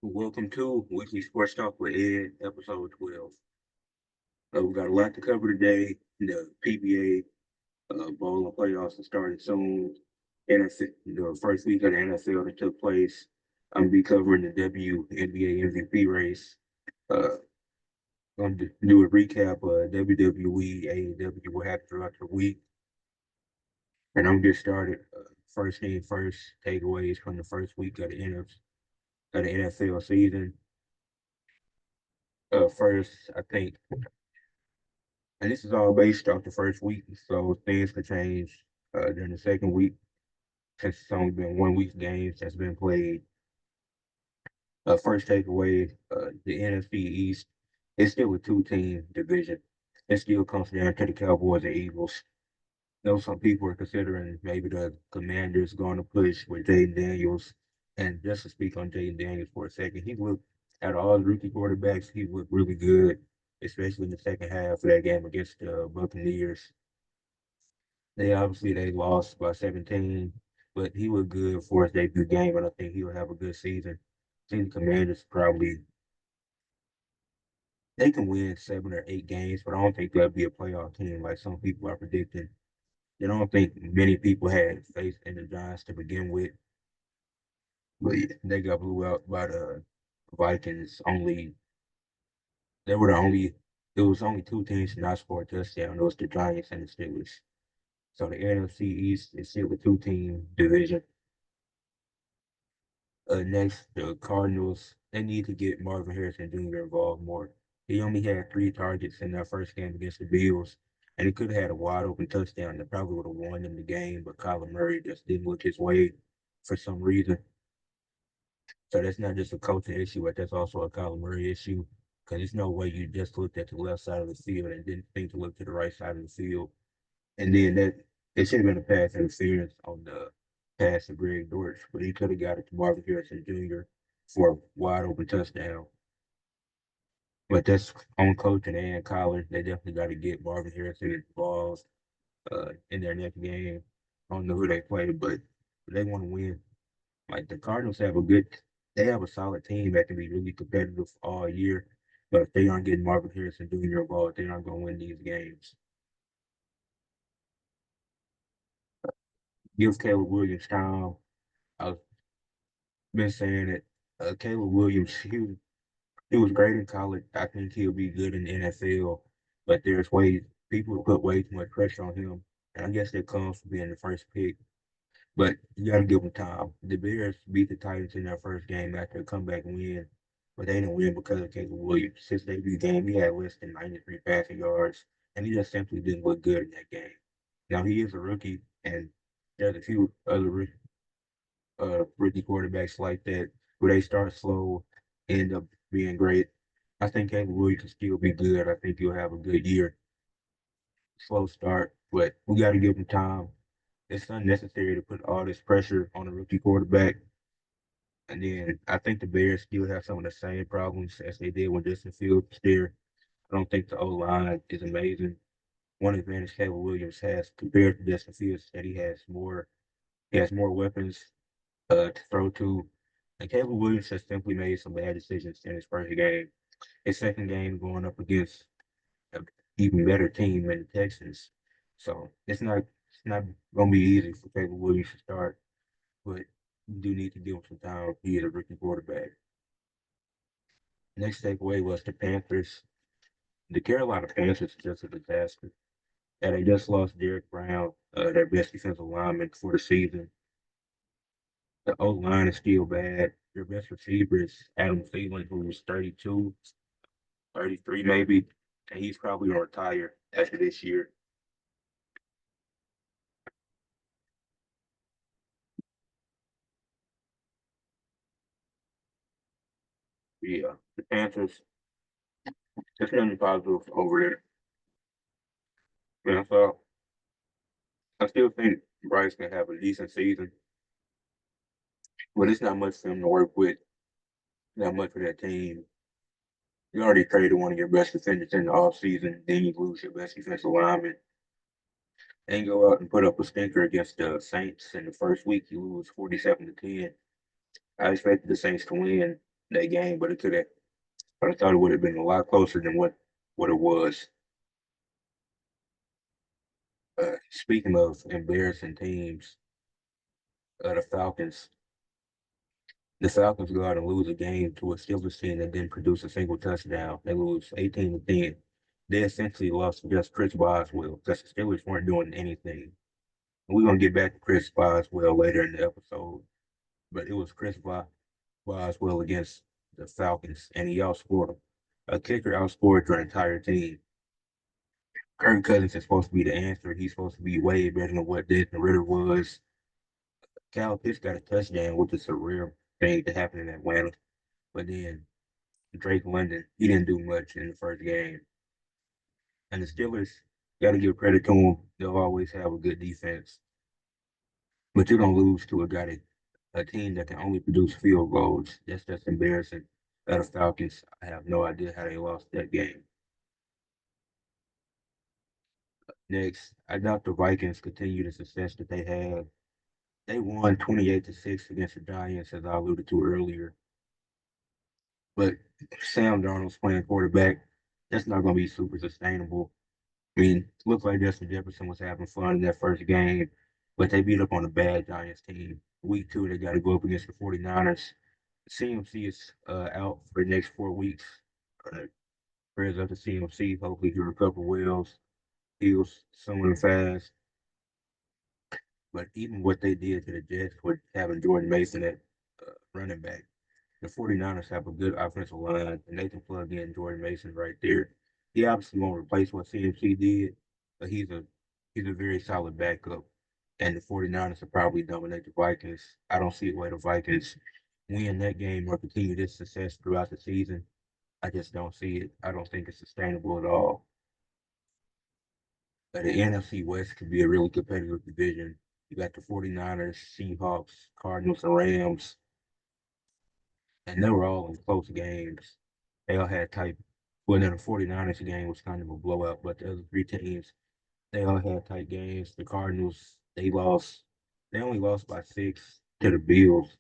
Welcome to Weekly Sports Talk with Ed, episode 12. We got a lot to cover today. The PBA Bowl playoffs are starting soon. NFL, the first week of the NFL that took place. I'm going to be covering the WNBA MVP race. Uh, I'm going to do a recap of WWE, AEW, what happened throughout the week. And I'm going to get started. First thing first, takeaways from the first week of the NFL season. First, I think. And this is all based off the first week, so things could change during the second week since it's only been 1 week's games that's been played. First takeaway, the NFC East is still a two-team division. It still comes down to the Cowboys and Eagles. I know some people are considering maybe the Commanders going to push with Jaden Daniels. And just to speak on Jaden Daniels for a second, he looked, out of all the rookie quarterbacks, he looked really good, especially in the second half of that game against the Buccaneers. They lost by 17, but he was good for his debut game, and I think he'll have a good season. I think the Commanders probably they can win 7 or 8 games, but I don't think they'll be a playoff team like some people are predicting. I don't think many people had faith in the Giants to begin with, but they got blew out by the Vikings. They were the only There was only two teams to not score a touchdown. It was the Giants and the Steelers. So the NFC East is still a two-team division. Next, the Cardinals, they need to get Marvin Harrison Jr. involved more. He only had 3 targets in that first game against the Bills, and he could have had a wide open touchdown that probably would have won them the game, but Kyler Murray just didn't look his way for some reason. So that's not just a coaching issue, but that's also a Kyler Murray issue, because there's no way you just looked at the left side of the field and didn't think to look to the right side of the field. And then it should have been a pass interference on the pass to Greg Dortch, but he could have got it to Marvin Harrison Jr. for a wide open touchdown. But that's on coaching and Collar. They definitely got to get Marvin Harrison involved in their next game. I don't know who they play, but they want to win. Like the Cardinals they have a solid team that can be really competitive all year. But if they aren't getting Marvin Harrison Jr. involved, they're not going to win these games. Give Caleb Williams time. I've been saying it. Caleb Williams, he was great in college. I think he'll be good in the NFL, but there's ways people put way too much pressure on him, and I guess that comes from being the first pick. But you got to give him time. The Bears beat the Titans in their first game after a comeback win, but they didn't win because of Caleb Williams. Since they beat the game, he had less than 93 passing yards, and he just simply didn't look good in that game. Now he is a rookie, and there's a few other rookie quarterbacks like that where they start slow, end up being great. I think Caleb Williams can still be good. I think he'll have a good year. Slow start, but we got to give him time. It's unnecessary to put all this pressure on a rookie quarterback. And then I think the Bears still have some of the same problems as they did when Justin Fields was there. I don't think the O line is amazing. One advantage Caleb Williams has compared to Justin Fields is that he has more weapons to throw to. And Caleb Williams has simply made some bad decisions in his first game. His second game going up against an even better team in the Texans. So it's not gonna be easy for Caleb Williams to start, but you do need to give him some time. He is a rookie quarterback. Next takeaway was the Panthers. The Carolina Panthers is just a disaster. And they just lost Derek Brown, their best defensive lineman for the season. The O line is still bad. Their best receiver is Adam Thielen, who was 32, 33 maybe, and he's probably gonna retire after this year. Yeah, the Panthers, there's nothing positive over there. Yeah, so I still think Bryce can have a decent season, but it's not much for him to work with, not much for that team. You already traded one of your best defenders in the offseason, then you lose your best defensive lineman, and go out and put up a stinker against the Saints in the first week, you lose 47-10. I expected the Saints to win. that game, but it could have. But I thought it would have been a lot closer than what it was. Speaking of embarrassing teams, the Falcons. The Falcons go out and lose a game to a Steelers team that didn't produce a single touchdown. They lose 18-10. They essentially lost to just Chris Boswell because the Steelers weren't doing anything. And we're gonna get back to Chris Boswell later in the episode, but it was Boswell against the Falcons, and he outscored them. A kicker outscored your entire team. Kirk Cousins is supposed to be the answer. He's supposed to be way better than what Desmond Ritter was. Cal Pitts got a touchdown, which is a rare thing to happen in Atlanta. But then Drake London, he didn't do much in the first game. And the Steelers, got to give credit to them. They'll always have a good defense. But you don't lose to a team that can only produce field goals. That's just embarrassing. The Falcons, I have no idea how they lost that game. Next, I doubt the Vikings continue the success that they had. They won 28-6 against the Giants, as I alluded to earlier. But Sam Darnold's playing quarterback. That's not going to be super sustainable. I mean, it looked like Justin Jefferson was having fun in that first game, but they beat up on a bad Giants team. Week 2, they got to go up against the 49ers. CMC is out for the next 4 weeks. Uh, Prayers up to CMC. Hopefully he recovers well, heals soon and fast. But even what they did to the Jets with having Jordan Mason at running back, the 49ers have a good offensive line, and they can plug in Jordan Mason right there. He obviously won't replace what CMC did, but he's a very solid backup. And the 49ers will probably dominate the Vikings. I don't see a way the Vikings win that game or continue this success throughout the season. I just don't see it. I don't think it's sustainable at all. But the NFC West could be a really competitive division. You got the 49ers, Seahawks, Cardinals, and Rams, and they were all in close games. They all had tight. Well, then the 49ers game was kind of a blowout, but the other three teams, they all had tight games. The Cardinals, they lost. They only lost by 6 to the Bills,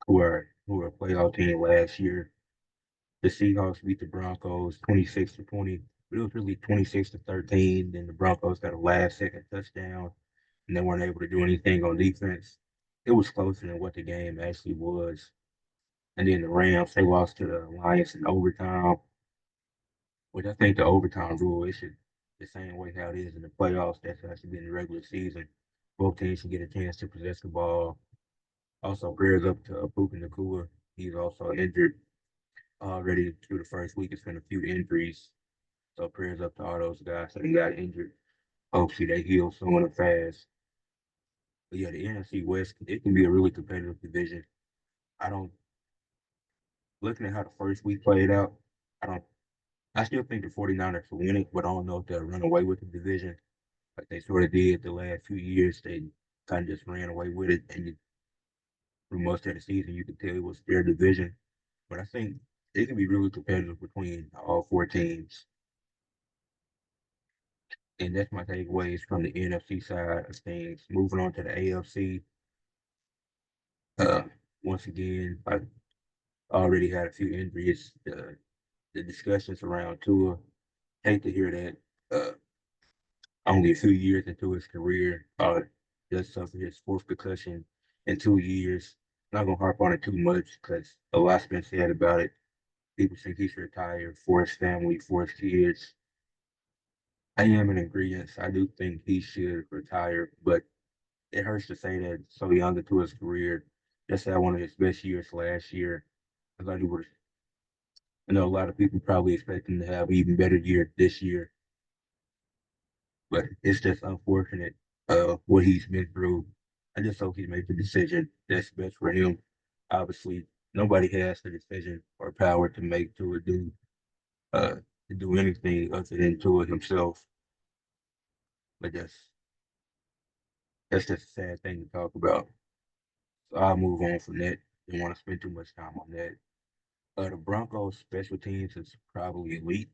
who were a playoff team last year. The Seahawks beat the Broncos 26-20, but it was really 26-13. Then the Broncos got a last second touchdown, and they weren't able to do anything on defense. It was closer than what the game actually was. And then the Rams, they lost to the Lions in overtime, which I think the overtime rule is the same way how it is in the playoffs. That's how it should be in the regular season. Both teams should get a chance to possess the ball. Also, prayers up to Puka Nacua. He's also injured already through the first week. It's been a few injuries. So prayers up to all those guys that got injured. Hopefully they heal soon and fast. But yeah, the NFC West, it can be a really competitive division. I don't, looking at how the first week played out, I don't I still think the 49ers will win it, but I don't know if they'll run away with the division like they sort of did the last few years. They kind of just ran away with it, and for most of the season, you could tell it was their division. But I think it can be really competitive between all 4 teams. And that's my takeaways from the NFC side of things. Moving on to the AFC, uh, once again, I already had a few injuries. The discussions around Tua, hate to hear that. Only a few years into his career, just suffered his 4th concussion in 2 years. Not gonna harp on it too much because a lot's been said about it. People think he should retire for his family, for his kids. I am in agreement. I do think he should retire, but it hurts to say that so young into his career. Just had one of his best years last year. I thought he was. I know a lot of people probably expect him to have an even better year this year, but it's just unfortunate what he's been through. I just hope he makes the decision that's best for him. Obviously, nobody has the decision or power to make uh to do anything other than to it himself. But that's just a sad thing to talk about. So I'll move on from that. Don't want to spend too much time on that. The Broncos special teams is probably elite.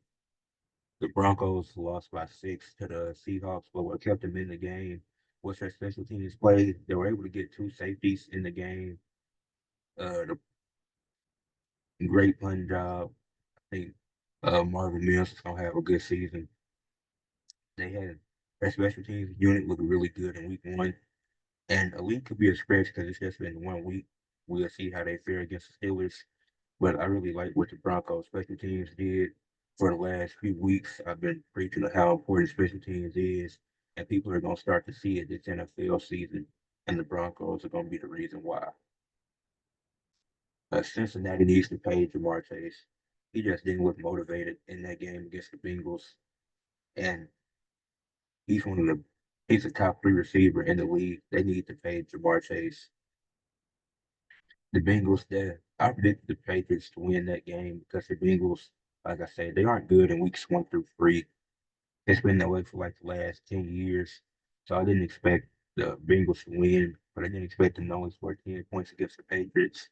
The Broncos lost by 6 to the Seahawks, but what kept them in the game was their special teams play. They were able to get 2 safeties in the game. The Great punting job. I think Marvin Mills is gonna have a good season. They had their special teams unit look really good in week one, and Elite could be a stretch because it's just been 1 week. We'll see how they fare against the Steelers. But I really like what the Broncos special teams did for the last few weeks. I've been preaching of how important special teams is, and people are going to start to see it this NFL season, and the Broncos are going to be the reason why. Cincinnati needs to pay Jamar Chase. He just didn't look motivated in that game against the Bengals, and he's one of the he's a top three receiver in the league. They need to pay Jamar Chase. The Bengals, I predicted the Patriots to win that game because the Bengals, like I said, they aren't good in weeks 1 through 3. It's been that way for like the last 10 years. So I didn't expect the Bengals to win, but I didn't expect them to only score 10 points against the Patriots.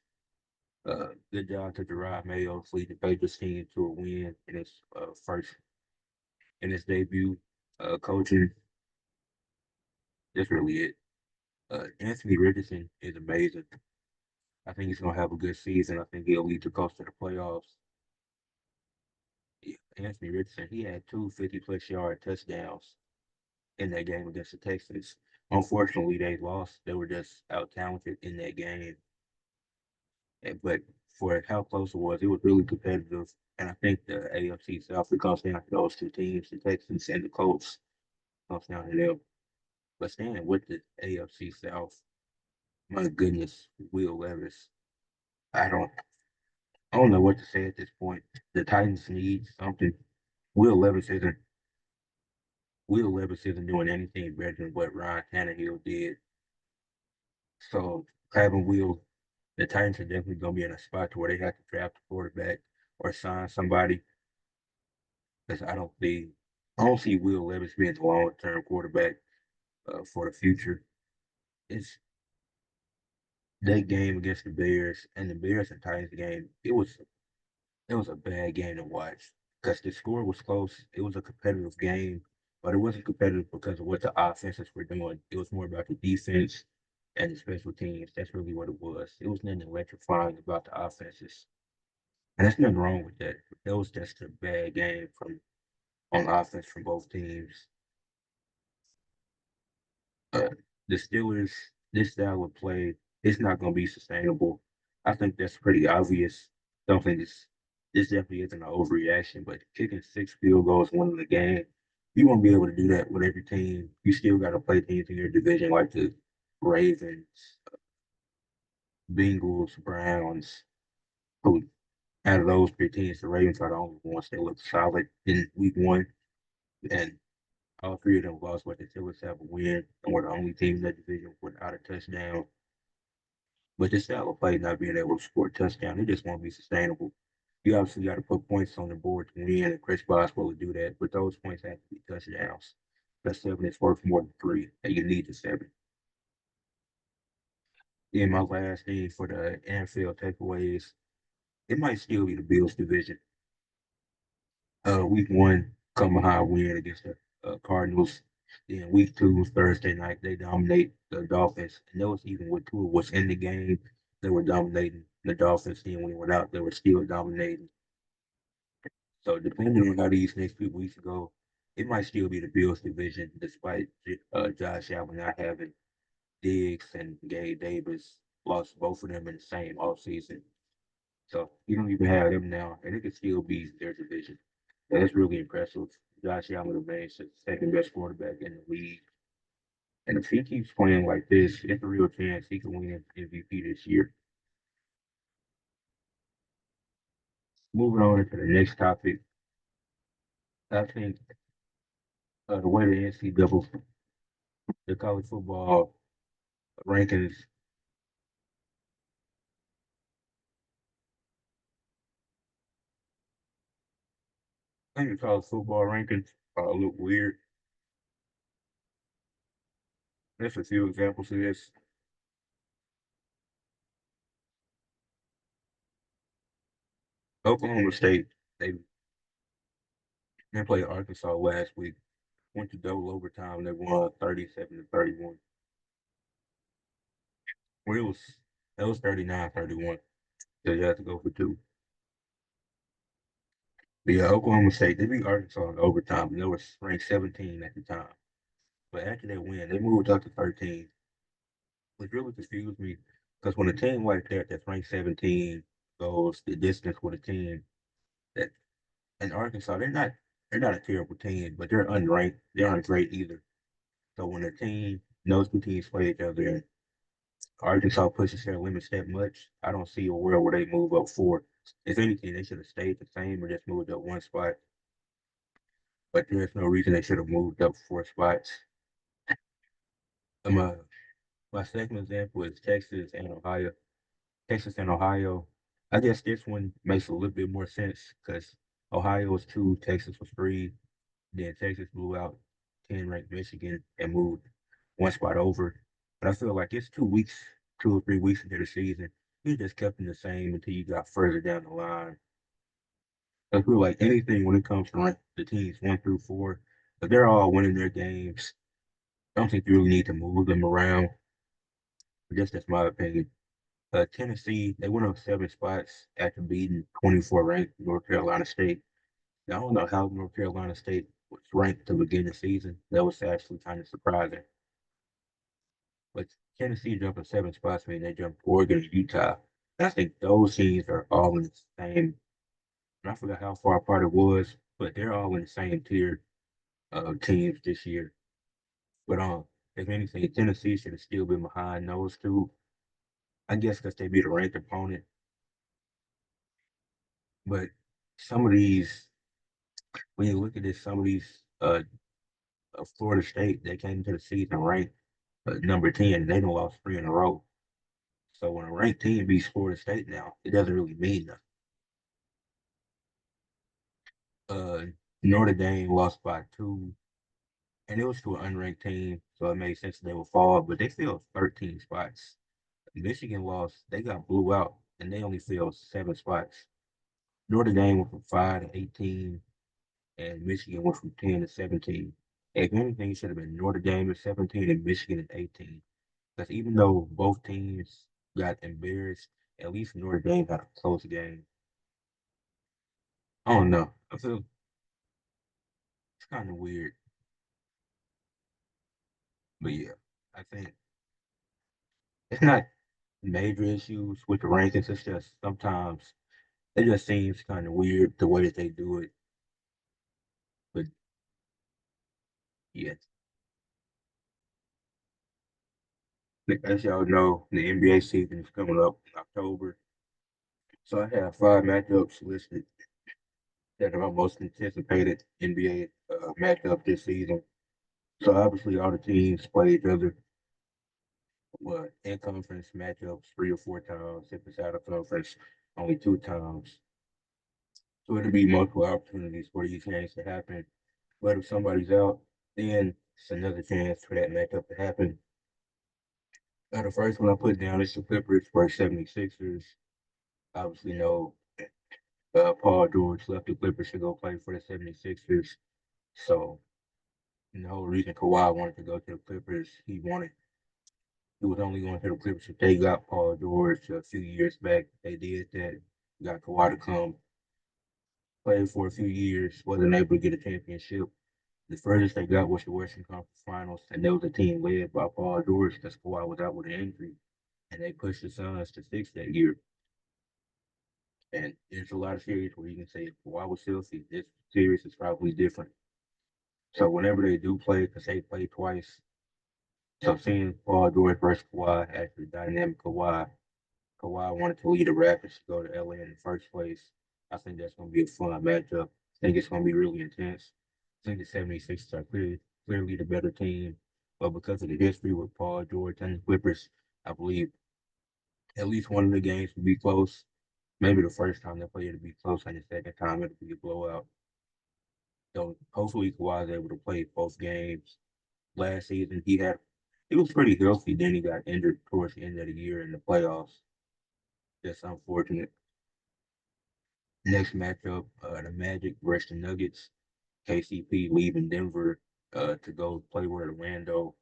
Good job to Gerard Mayo to lead the Patriots team to a win in his first in his debut coaching. That's really it. Anthony Richardson is amazing. I think he's gonna have a good season. I think he'll lead the Colts to the playoffs. Yeah, Anthony Richardson, he had two 50-plus yard touchdowns in that game against the Texans. Unfortunately, they lost. They were just out talented in that game. But for how close it was really competitive. And I think the AFC South, it comes down to those two teams, the Texans and the Colts, comes down to them. But staying with the AFC South, my goodness, Will Levis. I don't I don't know what to say at this point. The Titans need something. Will Levis isn't Will Levis isn't doing anything better than what Ryan Tannehill did. So having Will, the Titans are definitely going to be in a spot to where they have to draft a quarterback or sign somebody. Because I don't see Will Levis being the long-term quarterback for the future. It's that game against the Bears and the Bears and Titans game. It was a bad game to watch because the score was close. It was a competitive game, but it wasn't competitive because of what the offenses were doing. It was more about the defense and the special teams. That's really what it was. It was nothing electrifying about the offenses. And there's nothing wrong with that. That was just a bad game from on offense from both teams. Uh, the Steelers, this style of play, it's not going to be sustainable. I think that's pretty obvious. Don't think this definitely isn't an overreaction, but kicking 6 field goals, winning the game, you won't be able to do that with every team. You still got to play teams in your division like the Ravens, Bengals, Browns, who out of those three teams, the Ravens are the only ones that look solid in week one. And all three of them lost, but they still have a win. And we're the only team in that division without a touchdown. But this style of play not being able to score a touchdown, it just won't be sustainable. You obviously got to put points on the board to win, and Chris Boswell will do that. But those points have to be touchdowns. That 7 is worth more than 3, and you need the 7. Then my last thing for the NFL takeaways, it might still be the Bills division. Week one, come behind win against the Cardinals. Then week two, Thursday night, they dominate the Dolphins. And that was even with Tua was in the game. They were dominating the Dolphins. Then when he went out, they were still dominating. So depending on how these next few weeks go, it might still be the Bills division, despite Josh Allen not having Diggs and Gabe Davis lost both of them in the same offseason. So you don't even have them now, and it could still be their division. That's really impressive. Josh Allen remains the second best quarterback in the league. And if he keeps playing like this, it's a real chance he can win MVP this year. Moving on to the next topic, I think the way the NCAA, the college football rankings, I think the college football rankings look weird. There's a few examples of this. Oklahoma State, they they played Arkansas last week, went to double overtime, they won 37-31. Well, that was 39-31. So you have to go for two. But yeah, Oklahoma State, they beat Arkansas in overtime, and they were ranked 17 at the time. But after that win, they moved up to 13, which really confused me because when a team like that that's ranked 17 goes the distance with a team that in Arkansas, they're not a terrible team, but they're unranked. They aren't great either. So when a team knows two teams play each other and Arkansas pushes their limits that much, I don't see a world where they move up four. If anything, they should have stayed the same or just moved up one spot. But there's no reason they should have moved up four spots. Um, uh, my second example is Texas and Ohio. Texas and Ohio. I guess this one makes a little bit more sense because Ohio was two, Texas was three. Then Texas blew out 10 ranked Michigan and moved one spot over. But I feel like it's 2 weeks, 2 or 3 weeks into the season. You just kept them the same until you got further down the line. I feel like anything when it comes to the teams 1 through 4, but they're all winning their games. I don't think you really need to move them around. But that's my opinion. Tennessee, they went up 7 spots after beating 24 ranked North Carolina State. Now, I don't know how North Carolina State was ranked to begin the season. That was actually kind of surprising. But Tennessee jumping 7 spots, mean they jumped Oregon and Utah. I think those teams are all in the same. And I forgot how far apart it was, but they're all in the same tier of teams this year. But if anything, Tennessee should have still been behind those two. I guess because they beat a ranked opponent. But some of these, when you look at this, some of these Florida State, they came into the season ranked number 10, and they done lost three in a row. So when a ranked team beats Florida State now, it doesn't really mean nothing. Uh, Notre Dame lost by 2, and it was to an unranked team, so it made sense that they would fall, but they fell 13 spots. Michigan lost, they got blew out, and they only fell 7 spots. Notre Dame went from 5 to 18, and Michigan went from 10 to 17. If anything, it should have been Notre Dame at 17 and Michigan at 18. Because even though both teams got embarrassed, at least Notre Dame had a close game. I don't know. I feel it's kind of weird, but yeah, I think it's not major issues with the rankings. It's just sometimes it just seems kind of weird the way that they do it. But yeah, as y'all know, the NBA season is coming up in October. So I have 5 matchups listed that are my most anticipated NBA matchup this season. So obviously all the teams play each other in conference matchups 3 or 4 times. If it's out of conference, only 2 times. So it'll be multiple opportunities for these games to happen. But if somebody's out, then it's another chance for that matchup to happen. The first one I put down is the Clippers versus 76ers. Obviously, no, Paul George left the Clippers to go play for the 76ers. So, the whole reason Kawhi wanted to go to the Clippers, he was only going to the Clippers if they got Paul George a few years back. They did that, got Kawhi to come, played for a few years, wasn't able to get a championship. The furthest they got was the Western Conference Finals, and there was a team led by Paul George because Kawhi was out with an injury, and they pushed the Suns to 6 that year. And there's a lot of series where you can say if Kawhi was healthy, this series is probably different. So whenever they do play, because they played twice, so seeing Paul George versus Kawhi after the dynamic Kawhi wanted to lead the Raptors to go to LA in the first place. I think that's going to be a fun matchup. I think it's going to be really intense. I think the 76ers are clearly the better team, but because of the history with Paul George and the Clippers, I believe at least one of the games will be close. Maybe the first time they play it'll be close, and the second time it'll be a blowout. So hopefully Kawhi is able to play both games. Last season he was pretty healthy. Then he got injured towards the end of the year in the playoffs. That's unfortunate. Next matchup, the Magic versus the Nuggets. KCP leaving Denver to go play with Orlando.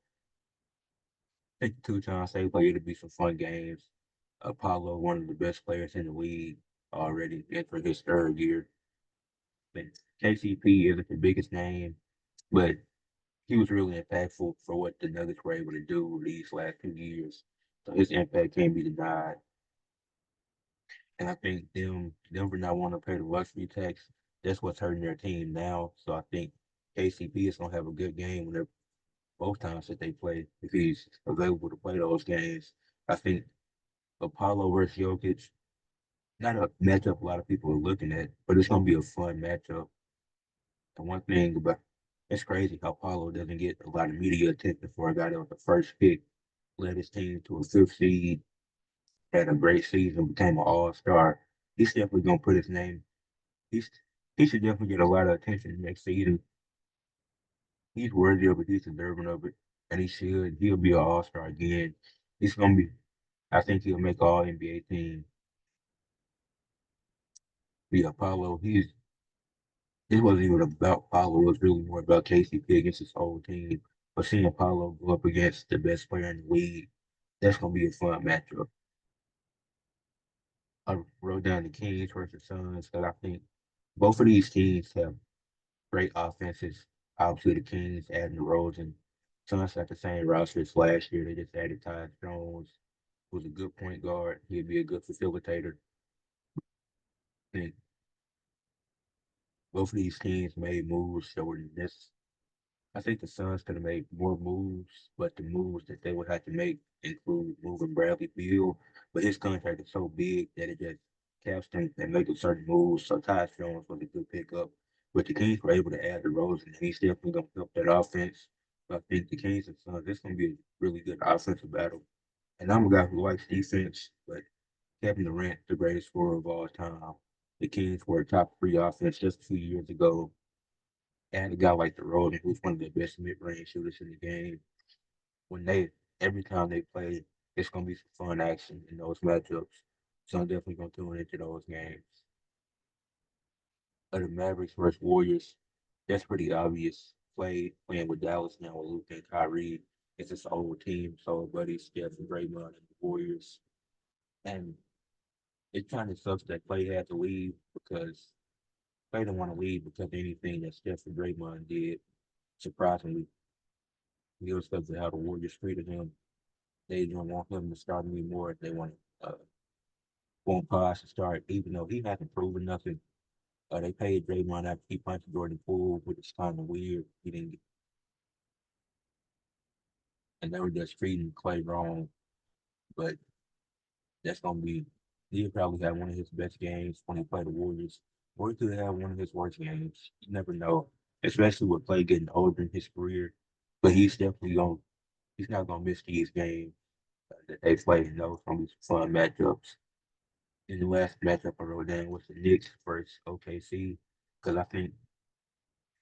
I think 2 times they play it'll be some fun games. Apollo, one of the best players in the league, already entering his third year. But KCP isn't the biggest name, but he was really impactful for what the Nuggets were able to do these last 2 years. So his impact can't be denied. And I think Denver not wanting to pay the luxury tax, that's what's hurting their team now. So I think KCP is gonna have a good game when they're both times that they play if he's available to play those games. I think Apollo versus Jokic, not a matchup a lot of people are looking at, but it's gonna be a fun matchup. And one thing about it's crazy how Apollo doesn't get a lot of media attention before I got out the first pick, led his team to a fifth seed, had a great season, became an all-star. He's definitely gonna put his name. He's he should definitely get a lot of attention next season. He's worthy of it. He's deserving of it, and he should. He'll be an all-star again. He's gonna be. I think he'll make all NBA team. Be Apollo. It wasn't even about Apollo. It was really more about KCP against his whole team. But seeing Apollo go up against the best player in the league, that's gonna be a fun matchup. I wrote down the Kings versus Suns because I think both of these teams have great offenses. Obviously, the Kings adding DeRozan. Suns got the same roster as last year. They just added Ty Jones, who's a good point guard. He'd be a good facilitator. I think both of these teams made moves that were necessary. I think the Suns could have made more moves, but the moves that they would have to make include moving Bradley Beal. But his contract is so big that it just caps him and making certain moves. So Ty Jones was a good pickup. But the Kings were able to add DeRozan, and he's definitely going to help that offense. So I think the Kings and Suns, this is going to be a really good offensive battle. And I'm a guy who likes defense, but Kevin Durant, the greatest scorer of all time. The Kings were a top three offense just a few years ago, and a guy like DeRozan, who's one of the best mid-range shooters in the game. When they every time they play, it's gonna be some fun action in those matchups. So I'm definitely gonna tune into those games. The Mavericks versus Warriors, that's pretty obvious. Playing with Dallas now with Luka and Kyrie. It's this old team, so buddies, Steph and Draymond and the Warriors. And it kind of sucks that Clay had to leave because Clay didn't want to leave because of anything that Steph and Draymond did. Surprisingly, it was because of how the Warriors treated him. They don't want him to start anymore. They want Posh to start, even though he hasn't proven nothing. They paid Draymond after he punched Jordan Poole, which is kind of weird. He didn't, get, and they were just treating Clay wrong. But that's gonna be. He'll probably have one of his best games when he played the Warriors, or he could have one of his worst games. You never know, especially with Clay getting older in his career. But he's definitely going. He's not gonna miss these games that they play. You know, it's gonna be some fun matchups. And the last matchup I wrote down was the Knicks versus OKC because I think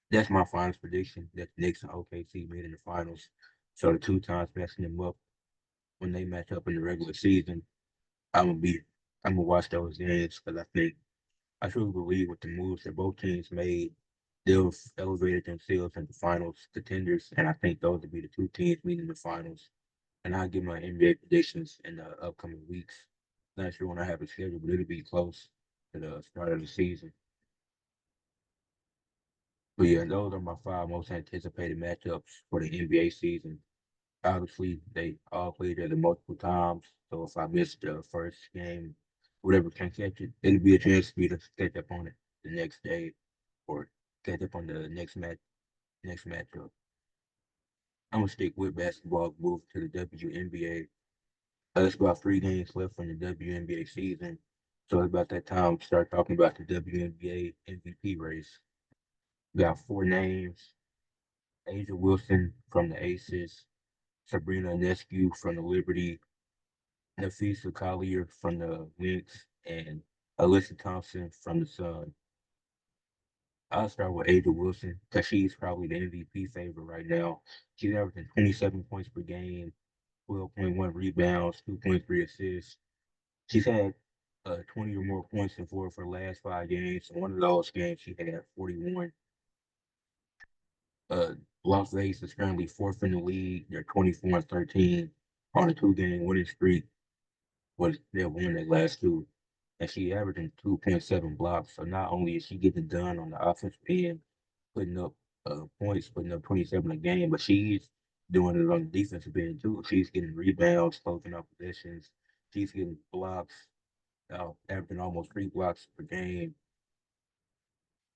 that's my finals prediction that the Knicks and OKC meet in the finals. So the two times messing them up when they match up in the regular season, I'm gonna be I'm gonna watch those games because I truly believe with the moves that both teams made, they've elevated themselves into finals contenders, and I think those would be the two teams meeting in the finals. And I'll give my NBA predictions in the upcoming weeks. Not sure when I have it scheduled, but it'll be close to the start of the season. But yeah, those are my five most anticipated matchups for the NBA season. Obviously, they all played at multiple times. So if I missed the first game, whatever can catch it, it'll be a chance for me to catch up on it the next day or catch up on the next matchup. I'm gonna stick with basketball, move to the WNBA. There's about 3 games left in the WNBA season. So it's about that time to start talking about the WNBA MVP race. We got 4 names: Asia Wilson from the Aces, Sabrina Ionescu from the Liberty, Nafisa Collier from the Lynx, and Alyssa Thompson from the Sun. I'll start with Asia Wilson because she's probably the MVP favorite right now. She's averaging 27 points per game, 12.1 rebounds, 2.3 assists. She's had 20 or more points in 4 of her last 5 games. One of those games, she had 41. Uh, Las Vegas is currently fourth in the league. They're 24-13 on a 2-game winning streak. Was they won their last two. and she averaging 2.7 blocks. So not only is she getting it done on the offensive end, putting up points, putting up 27 a game, but she's doing it on the defensive end too. She's getting rebounds, closing out possessions. She's getting blocks, averaging almost 3 blocks per game.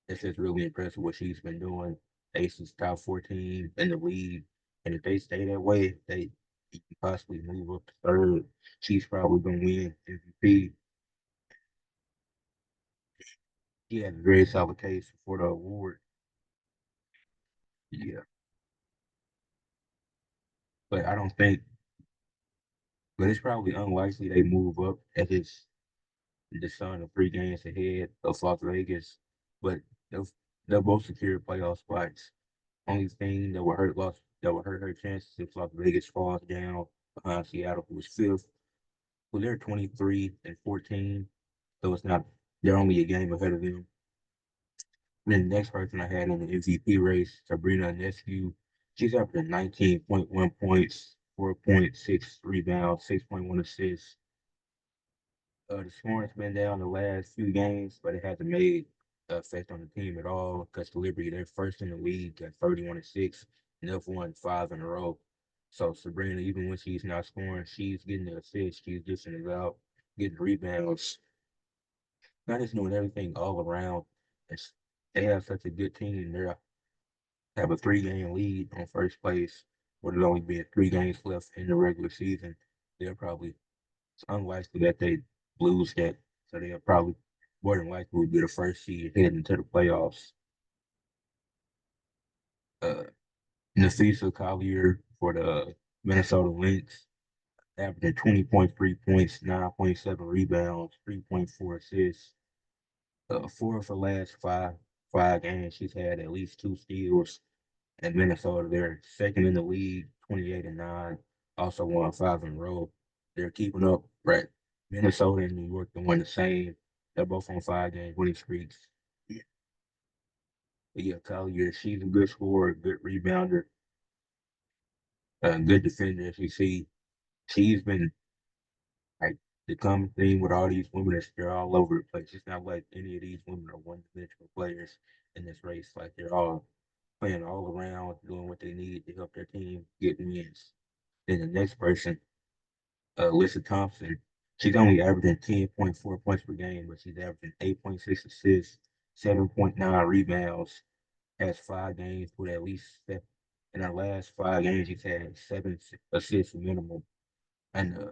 It's just really impressive what she's been doing. Aces top 14 in the league. And if they stay that way, they can possibly move up to third. She's probably gonna win MVP. She has a very solid case for the award. Yeah. But I don't think but it's probably unlikely they move up as it's the Sun of 3 games ahead of Las Vegas. But they'll they'll both secure playoff spots. Only thing that will hurt her chances if Las Vegas falls down behind Seattle, who was fifth. Well, they're 23 and 14, so it's not they're only a game ahead of them. And then the next person I had in the MVP race, Sabrina Ionescu, she's up to 19.1 points, 4.6 rebounds, 6.1 assists. The scoring's been down the last few games, but it hasn't made an effect on the team at all because Liberty, they're first in the league at 31-6, and they've won 5 in a row. So Sabrina, even when she's not scoring, she's getting the assists, she's dishing it out, getting rebounds, not just doing everything all around. It's, they have such a good team. They have a 3 game lead on first place, with it only being 3 games left in the regular season. They'll probably it's unlikely that they lose that, so they'll probably more than likely will be the first seed heading into the playoffs. Uh, Nafisa Collier for the Minnesota Lynx, averaging 20.3 points, 9.7 rebounds, 3.4 assists. 4 of her last five games, she's had at least 2 steals. And Minnesota, they're second in the league, 28-9, also won 5 in a row. They're keeping up, right? Minnesota and New York, they won the same. They're both on 5 game winning streaks. But yeah, Collier, she's a good scorer, good rebounder, good defender. As you see, she's been like the common theme with all these women is they're all over the place. It's not like any of these women are one-dimensional players in this race. Like they're all playing all around, doing what they need to help their team get wins. Then the next person, Alyssa Thompson, she's only averaging 10.4 points per game, but she's averaging 8.6 assists, 7.9 rebounds, has 5 games with at least seven. In her last 5 games, she's had 7 assists minimum. And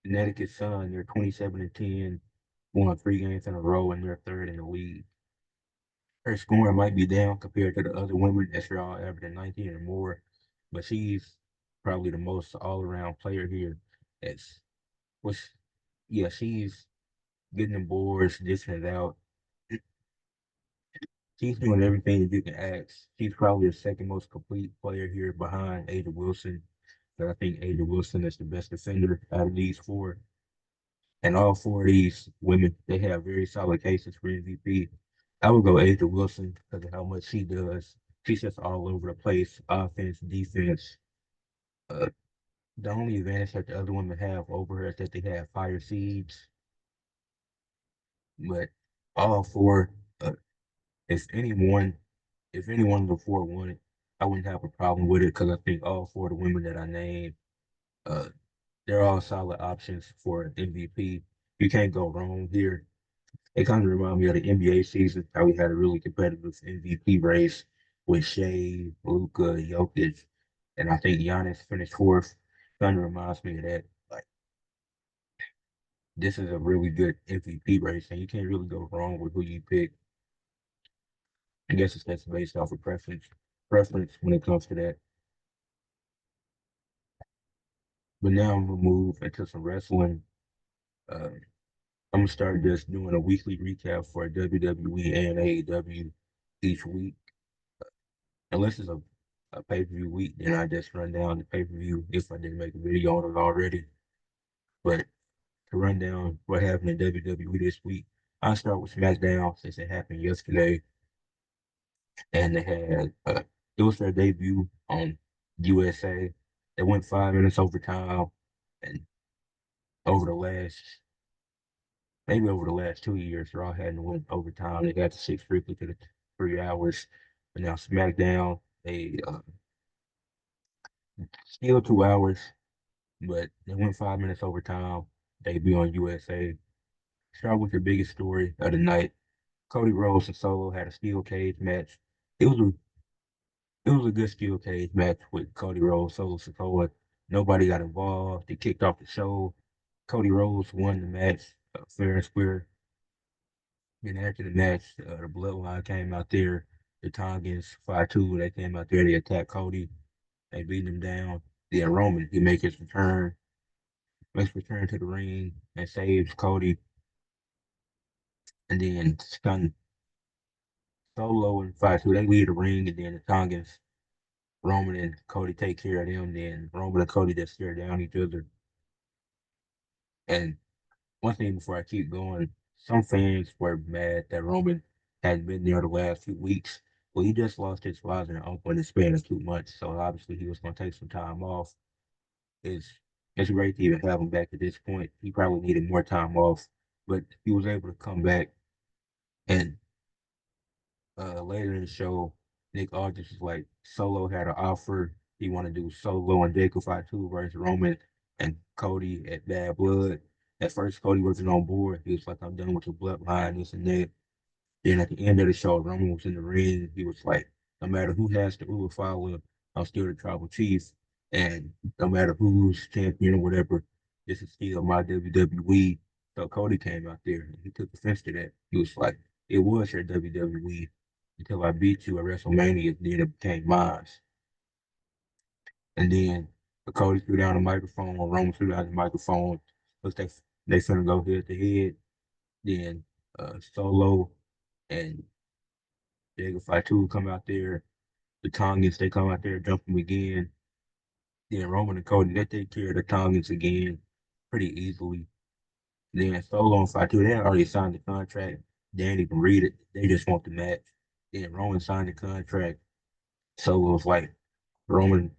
Connecticut Sun, they're 27-10, won 3 games in a row, and they're third in the league. Her scoring might be down compared to the other women as they're all averaging 19 or more, but she's probably the most all-around player here. That's which, yeah, she's getting the boards, dishing it out. She's doing everything that you can ask. She's probably the second most complete player here behind Ada Wilson. But I think Ada Wilson is the best defender out of these four. And all four of these women, they have very solid cases for MVP. I would go Ada Wilson because of how much she does. She's just all over the place, offense, defense. Uh, the only advantage that the other women have over her is that they have higher seeds. But all four, if anyone, if any one of the four won it, I wouldn't have a problem with it because I think all four of the women that I named, uh, they're all solid options for MVP. You can't go wrong here. It kind of remind me of the NBA season, how we had a really competitive MVP race with Shea, Luka, Jokic, and I think Giannis finished fourth. Kind of reminds me of that. Like this is a really good MVP race, and you can't really go wrong with who you pick. I guess it's that's based off of preference when it comes to that. But now I'm gonna move into some wrestling. Uh, I'm gonna start just doing a weekly recap for WWE and AEW each week. Unless it's a pay-per-view week, then I just run down the pay-per-view if I didn't make a video on it already. But to run down what happened in WWE this week, I'll start with SmackDown since it happened yesterday. And they had it was their debut on USA. They went 5 minutes overtime, and over the last maybe over the last 2 years, Raw hadn't went overtime. They got the six strictly to the 3 hours. But now SmackDown, they still 2 hours, but they went 5 minutes overtime. They be on USA. Start with the biggest story of the night. Cody Rhodes and Solo had a steel cage match. It was a it was a good steel cage match with Cody Rhodes, Solo Sikoa. Nobody got involved. They kicked off the show. Cody Rhodes won the match fair and square. Then after the match, the Bloodline came out there. The Tongans 5-2. They came out there. They attacked Cody. They beat him down. Then Roman, he makes return to the ring and saves Cody. And then Solo and 5-2, they leave the ring. And then the Tongans, Roman and Cody take care of them. Then Roman and Cody just stare down each other. And one thing before I keep going, some fans were mad that Roman hadn't been there the last few weeks. Well, he just lost his father and uncle in the span of 2 months, so obviously he was going to take some time off. It's it's great to even have him back at this point. He probably needed more time off, but he was able to come back. And later in the show, Nick Aldis was like, Solo had an offer. He wanted to do Solo and Jacob Fight 2 versus Roman and Cody at Bad Blood. At first, Cody wasn't on board. He was like, I'm done with the bloodline, this and that. Then at the end of the show, Roman was in the ring. He was like, no matter who has the Uber follower, I'm still the tribal chief. And no matter who's champion or whatever, this is still my WWE. So Cody came out there and he took offense to that. He was like, it was your WWE until I beat you at WrestleMania, then it became mine. And then Cody threw down the microphone, or Roman threw down the microphone. Looks like they finna go head to head. Then Solo and Jacob Fatu come out there. The Tongans, they come out there, jump them again. Then Roman and Cody, they take care of the Tongans again pretty easily. Then Solo and Fatu, they already signed the contract. They didn't even read it. They just want the match. Then Roman signed the contract. Solo was like, Roman,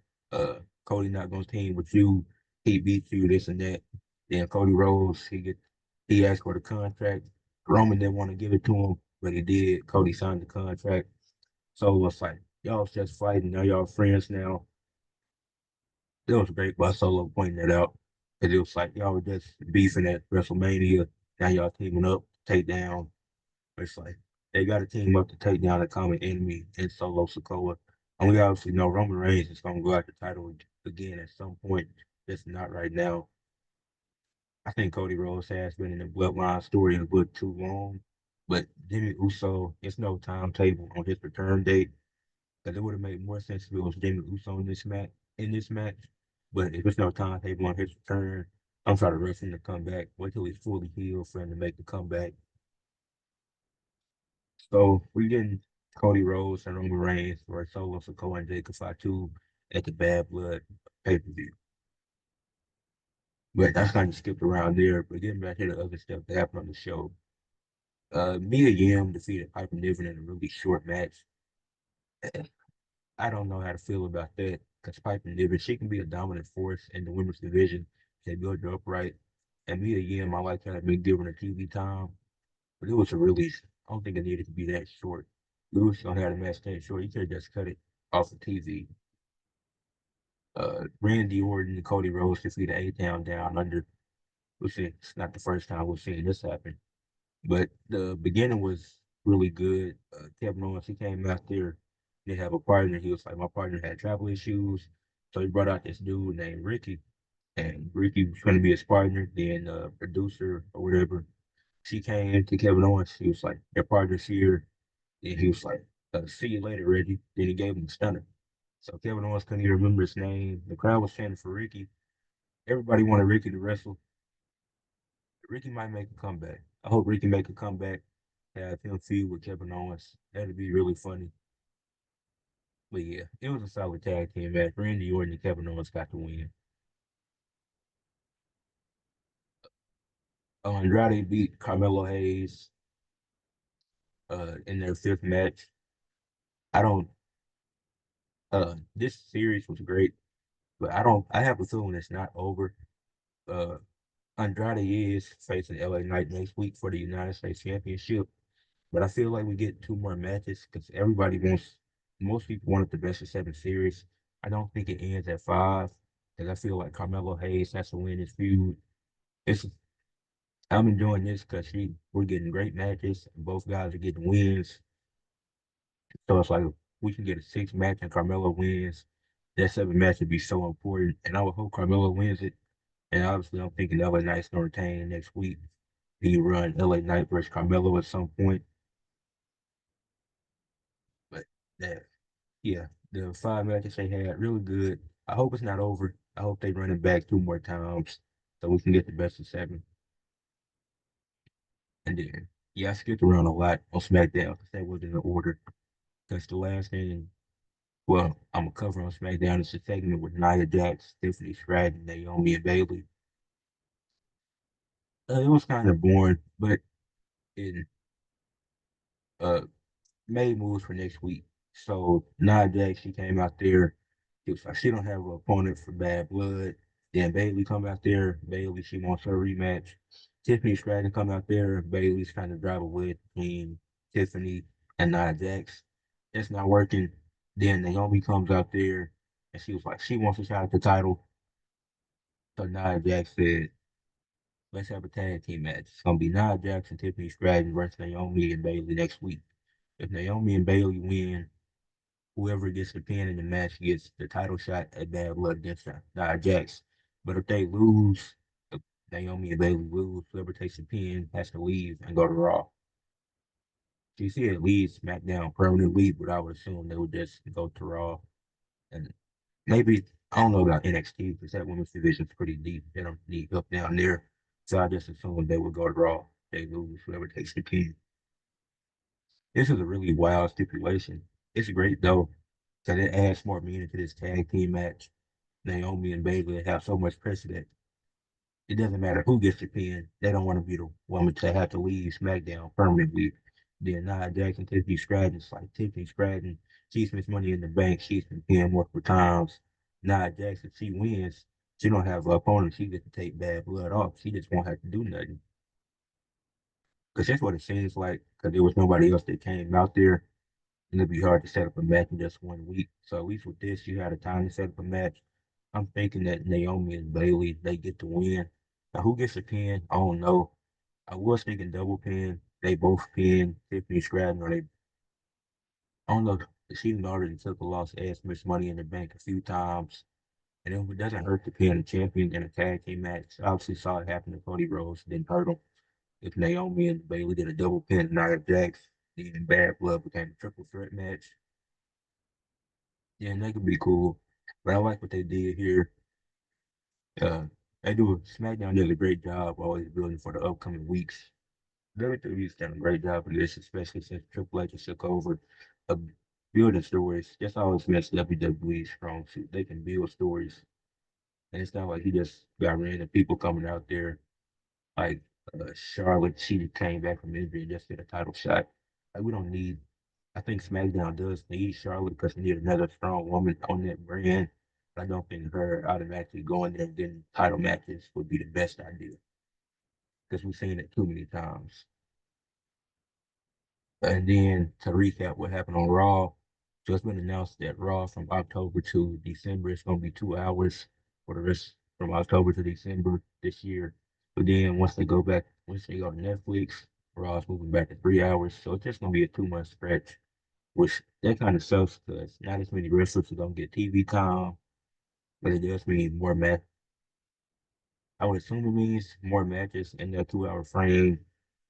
Cody not gonna team with you. He beat you, this and that. Then Cody Rhodes, he asked for the contract. Roman didn't want to give it to him, but he did. Cody signed the contract. So it's like y'all was just fighting. Now y'all friends now. It was great by Solo pointing that out. Cause it was like y'all were just beefing at WrestleMania. Now y'all teaming up to take down. It's like they got to team up to take down a common enemy in Solo Sikoa. And we obviously know Roman Reigns is going to go out the title again at some point. Just not right now. I think Cody Rhodes has been in the Bloodline story a bit too long. But Jimmy Uso, it's no timetable on his return date. Because it would have made more sense if it was Jimmy Uso in this match. But if there's no timetable on his return, I'm trying to rush him to come back. Wait till he's fully healed for him to make the comeback. So we getting Cody Rhodes and Roman Reigns for Solo Sikoa and Jacob Fatu at the Bad Blood pay-per-view. But that's kind of skipped around there. But getting back to the other stuff that happened on the show. Mia Yim defeated Piper Niven in a really short match. I don't know how to feel about that because Piper Niven, she can be a dominant force in the women's division. They build her up right. And Mia Yim, I like her been given her TV time, but it was a really, I don't think it needed to be that short. Lewis gonna have the match that short. You could have just cut it off the TV. Randy Orton and Cody Rhodes defeated A-Town Down Under. It's not the first time we've seen this happen, but the beginning was really good. Kevin Owens, he came out there. They have a partner. He was like, my partner had travel issues, so he brought out this dude named Ricky, and Ricky was going to be his partner. Then producer or whatever, she came to Kevin Owens. He was like, their partner's here. And he was like, see you later, Reggie. Then he gave him a stunner. So Kevin Owens couldn't even remember his name. The crowd was chanting for Ricky. Everybody wanted Ricky to wrestle. Ricky might make a comeback. I hope Ricky make a comeback. Have him feud with Kevin Owens. That'd be really funny. But yeah, it was a solid tag team match. Randy Orton and Kevin Owens got the win. Andrade beat Carmelo Hayes in their fifth match. I don't. This series was great, but I don't. I have a feeling it's not over. Uh, Andrade is facing LA Knight next week for the United States Championship. But I feel like we get two more matches because most people wanted the best of seven series. I don't think it ends at five because I feel like Carmelo Hayes has to win this feud. It's I'm enjoying this because we're getting great matches. Both guys are getting wins. So it's like we can get a six match and Carmelo wins. That seven match would be so important. And I would hope Carmelo wins it. And obviously I'm thinking LA Knight's gonna retain next week. He run LA Knight versus Carmelo at some point. But that yeah, the five matches they had really good. I hope it's not over. I hope they run it back two more times so we can get the best of seven. And then yeah, I skipped around a lot on SmackDown because that wasn't in order. Because the last thing, well, I'm gonna cover on SmackDown is the segment with Nia Jax, Stephanie Stratton, Naomi, and Bayley. It was kind of boring, but it uh made moves for next week. So Nia Jax, she came out there. She was like, she don't have an opponent for Bad Blood. Then Bayley come out there. Bayley, she wants her rematch. Tiffany Stratton come out there. Bayley's trying to drive a wedge between Tiffany and Nia Jax. It's not working. Then Naomi comes out there and she was like, she wants a shot at the title. So Nia Jax said, let's have a tag team match. It's gonna be Nia Jax and Tiffany Stratton versus Naomi and Bayley next week. If Naomi and Bayley win, whoever gets the pin in the match gets the title shot at Bad Blood against Nia Jax. But if they lose, if Naomi and Bayley lose, whoever takes the pin has to leave and go to Raw. So you see it leaves SmackDown permanently, but I would assume they would just go to Raw. And maybe, I don't know about NXT because that women's division is pretty deep. They don't need up down there. So I just assumed they would go to Raw. They lose, whoever takes the pin. This is a really wild stipulation. It's great though, because it adds more meaning to this tag team match. Naomi and Bayley have so much precedent. It doesn't matter who gets the pin. They don't want to be the woman to have to leave SmackDown permanently. Then Nia Jackson, Tiffany Stratton, it's like Tiffany Stratton, she's missed money in the bank. She's been pinned multiple times. Nia Jackson, she wins. She don't have an opponent. She gets to take Bad Blood off. She just won't have to do nothing. Because that's what it seems like. Because there was nobody else that came out there. And it'd be hard to set up a match in just 1 week. So at least with this, you had a time to set up a match. I'm thinking that Naomi and Bayley, they get the win. Now, who gets the pin? I don't know. I was thinking double pin. They both pin Tiffany Stratton, or they, I don't know. She already took a loss, as Miss Money in the Bank a few times. And it doesn't hurt to pin the champion in a tag team match. I obviously saw it happen to Cody Rhodes, didn't hurt him. If Naomi and Bayley did a double pin Nia Jax, then Bad Blood became a triple threat match. Yeah, and that could be cool. But I like what they did here. Uh, SmackDown does a great job always building for the upcoming weeks. WWE's done a great job of this, especially since Triple H took over. Uh, Building stories. That's always makes WWE strong suit. They can build stories, and it's not like he just got random people coming out there like Charlotte. She came back from injury and just did a title shot. Like we don't need I think SmackDown does need Charlotte because we need another strong woman on that brand. I don't think her automatically going there and getting title matches would be the best idea because we've seen it too many times. And then to recap what happened on Raw, so it's been announced that Raw from October to December is going to be 2 hours for the rest from October to December this year. But then once they go to Netflix, Raw's moving back to 3 hours. So it's just going to be a 2 month stretch, which that kind of sucks because not as many wrestlers are gonna get TV time, but it does mean more match. I would assume it means more matches in that 2 hour frame,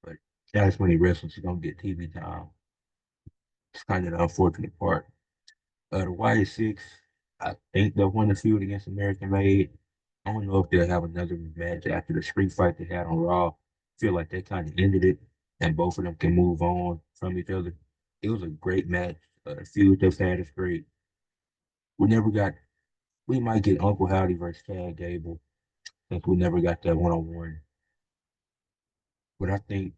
but not as many wrestlers are gonna get TV time. It's kind of the unfortunate part. The Wyatt Six, I think they'll win the feud against American Made. I don't know if they'll have another match after the street fight they had on Raw. I feel like they kind of ended it, and both of them can move on from each other. It was a great match. The feud they've had is great. We never got We might get Uncle Howdy versus Chad Gable since we never got that 1-on-1. But I think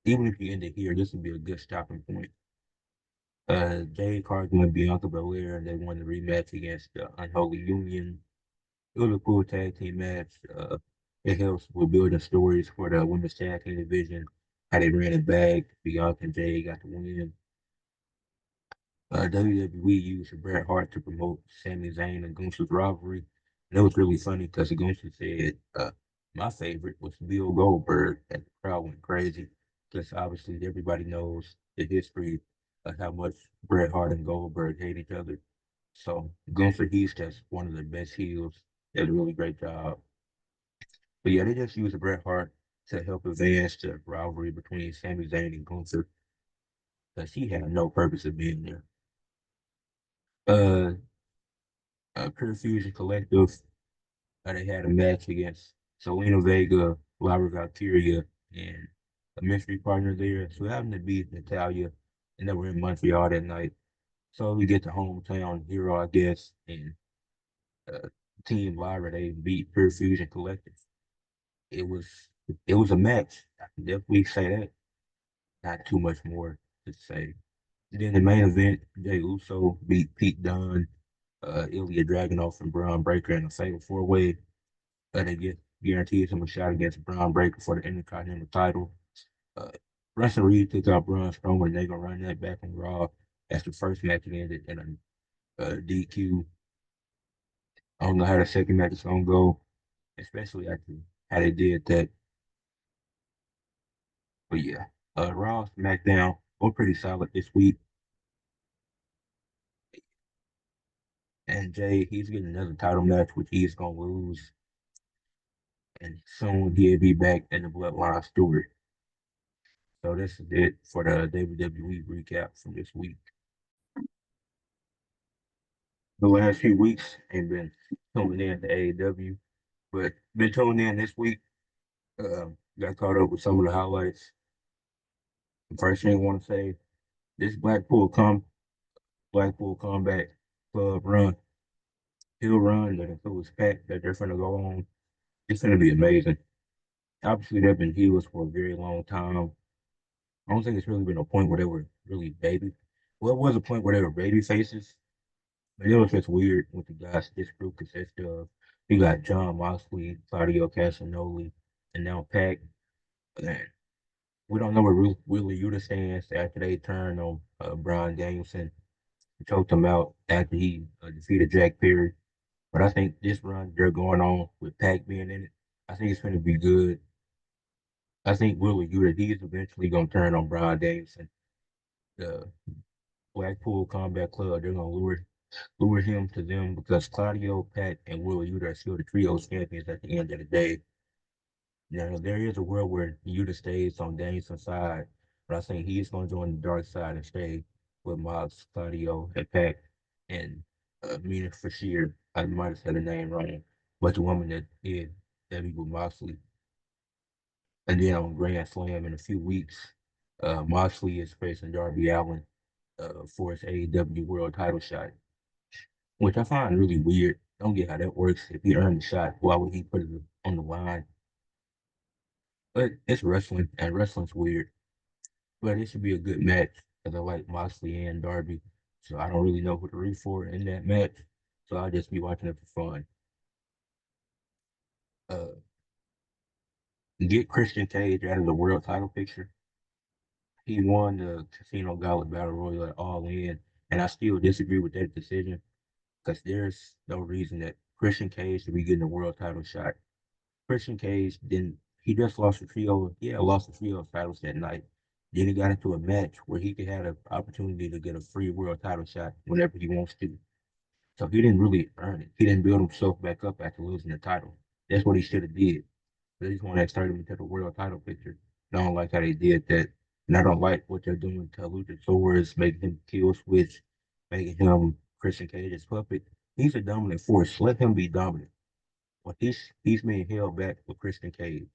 even if you end it here, this would be a good stopping point. Jade Cargill and Bianca Belair, they won the rematch against the Unholy Union. It was a cool tag team match. It helps with building stories for the women's tag team division, how they ran it back. Bianca and Jay got the win. WWE used Bret Hart to promote Sami Zayn and Gunther's rivalry. And it was really funny because Gunther said, my favorite was Bill Goldberg, and the crowd went crazy because obviously everybody knows the history of how much Bret Hart and Goldberg hate each other. So Gunther, he's just one of the best heels. Did a really great job. But yeah, they just used Bret Hart to help advance the rivalry between Sami Zayn and Gunther because he had no purpose of being there. Uh, Pure Fusion Collective, they had a match against Selena Vega, Laura Valkyria, and a mystery partner there. So having to beat Natalia, and they were in Montreal that night. So we get the hometown hero, I guess, and uh, Team Lyra, they beat Pure Fusion Collective. It was it was a match. I can definitely say that. Not too much more to say. Then the main event, Jay Uso beat Pete Dunne, Ilya Dragunov, and Braun Breaker in a fatal four-way. They get guarantees him a shot against Braun Breaker for the Intercontinental title. Uh, Russell Reed took out Braun Strowman, and they're gonna run that back on Raw. That's the first match ended in a DQ. I don't know how the second match is gonna go, especially after how they did that. But yeah, Raw, SmackDown, both pretty solid this week. And Jay, he's getting another title match, which he's gonna lose, and soon he'll be back in the Bloodline Stewart. So this is it for the WWE recap from this week. The last few weeks ain't been tuning in to AEW, but been tuning in this week. Got caught up with some of the highlights. The first thing I want to say, this Blackpool Combat Club run, hill run that includes Pac that they're gonna go on. It's gonna be amazing. Obviously, they've been heels for a very long time. I don't think it's really been a point where they were really baby. Well, it was a point where they were baby faces, but it was just weird with the guys this group consists of. You got John Moxley, Claudio Castagnoli, and now Pac. And we don't know where Willie Yuta stands after they turned on Brian Danielson and choked him out after he defeated Jack Perry. But I think this run they're going on with Pac being in it, I think it's going to be good. I think Willie Yuta, he's eventually going to turn on Brian Danielson. The Blackpool Combat Club, they're going to lure him to them because Claudio, Pat, and Willie Yuta are still the trio champions at the end of the day. Now, there is a world where Yuta stays on Danielson's side, but I think he's going to join the dark side and stay with Mox, Claudio, and Pat, and Mina Fashir. I might have said her name wrong, but the woman that did Debbie with Moxley. And then on Grand Slam in a few weeks, Moxley is facing Darby Allin for his AEW World Title shot, which I find really weird. Don't get how that works. If he earned the shot, why would he put it on the line? But it's wrestling, and wrestling's weird. But it should be a good match because I like Moxley and Darby, so I don't really know who to root for in that match. So I'll just be watching it for fun. Uh, get Christian Cage out of the world title picture. He won the Casino Gauntlet Battle Royal at All In, and I still disagree with that decision because there's no reason that Christian Cage should be getting a world title shot. Christian Cage didn't. He just lost the trio. Yeah, lost the trio titles that night. Then he got into a match where he could have an opportunity to get a free world title shot whenever he wants to. So he didn't really earn it. He didn't build himself back up after losing the title. That's what he should have did. They just want to start him into the world title picture. I don't like how they did that. And I don't like what they're doing to Luchasaurus, making him kill switch, making him Christian Cage's puppet. He's a dominant force. Let him be dominant. But he's being held back with Christian Cage.